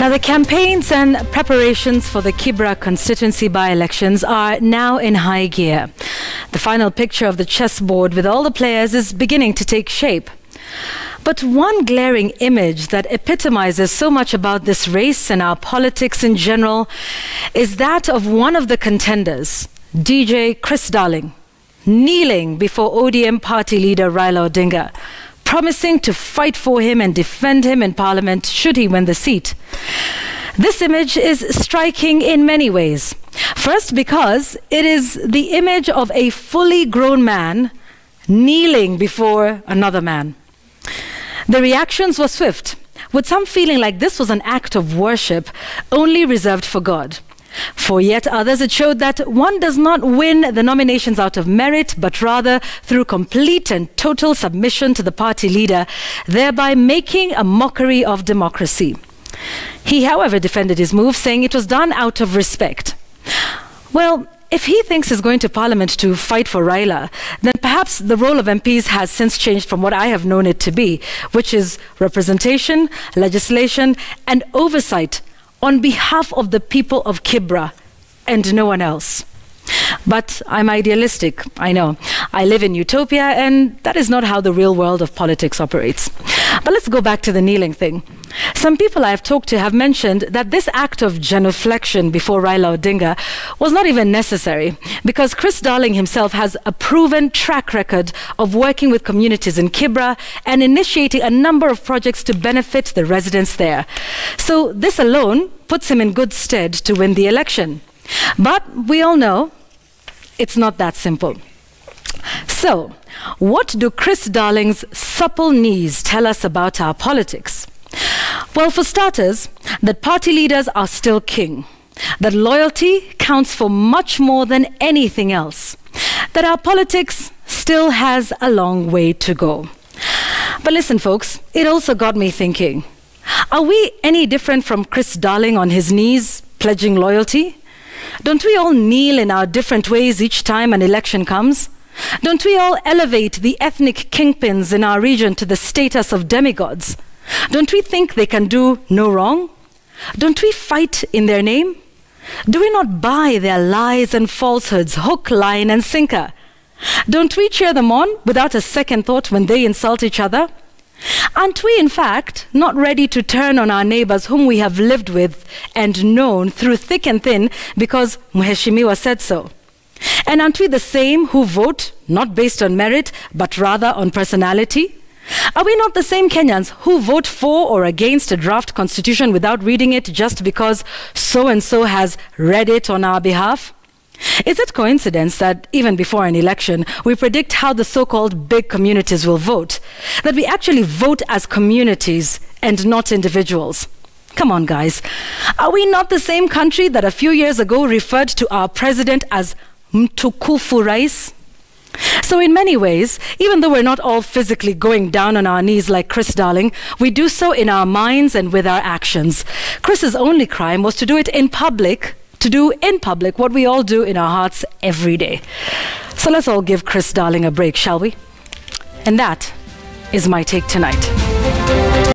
The campaigns and preparations for the Kibra constituency by-elections are now in high gear. The final picture of the chessboard with all the players is beginning to take shape. But one glaring image that epitomizes so much about this race and our politics in general is that of one of the contenders, DJ Kriss Darlin, kneeling before ODM party leader Raila Odinga, promising to fight for him and defend him in Parliament should he win the seat. This image is striking in many ways. First, because it is the image of a fully grown man kneeling before another man. The reactions were swift, with some feeling like this was an act of worship only reserved for God. For yet others, it showed that one does not win the nominations out of merit, but rather through complete and total submission to the party leader, thereby making a mockery of democracy. He, however, defended his move, saying it was done out of respect. Well, if he thinks he's going to Parliament to fight for Raila, then perhaps the role of MPs has since changed from what I have known it to be, which is representation, legislation, and oversight on behalf of the people of Kibra and no one else. But I'm idealistic, I know. I live in utopia, and that is not how the real world of politics operates. But let's go back to the kneeling thing. Some people I have talked to have mentioned that this act of genuflection before Raila Odinga was not even necessary, because Kriss Darlin himself has a proven track record of working with communities in Kibra and initiating a number of projects to benefit the residents there. So this alone puts him in good stead to win the election. But we all know it's not that simple. So, what do Kriss Darlin's supple knees tell us about our politics? Well, for starters, that party leaders are still king, that loyalty counts for much more than anything else, that our politics still has a long way to go. But listen, folks, it also got me thinking, are we any different from Kriss Darlin on his knees, pledging loyalty? Don't we all kneel in our different ways each time an election comes? Don't we all elevate the ethnic kingpins in our region to the status of demigods? Don't we think they can do no wrong? Don't we fight in their name? Do we not buy their lies and falsehoods hook, line, and sinker? Don't we cheer them on without a second thought when they insult each other? Aren't we, in fact, not ready to turn on our neighbors whom we have lived with and known through thick and thin because Mheshimiwa said so? And aren't we the same who vote not based on merit, but rather on personality? Are we not the same Kenyans who vote for or against a draft constitution without reading it just because so-and-so has read it on our behalf? Is it coincidence that even before an election, we predict how the so-called big communities will vote? That we actually vote as communities and not individuals? Come on, guys. Are we not the same country that a few years ago referred to our president as Mtukufu Rais? So in many ways, even though we're not all physically going down on our knees like Kriss Darlin, we do so in our minds and with our actions. Kriss's only crime was to do it in public, what we all do in our hearts every day. So let's all give Kriss Darlin a break, shall we? And that is my take tonight.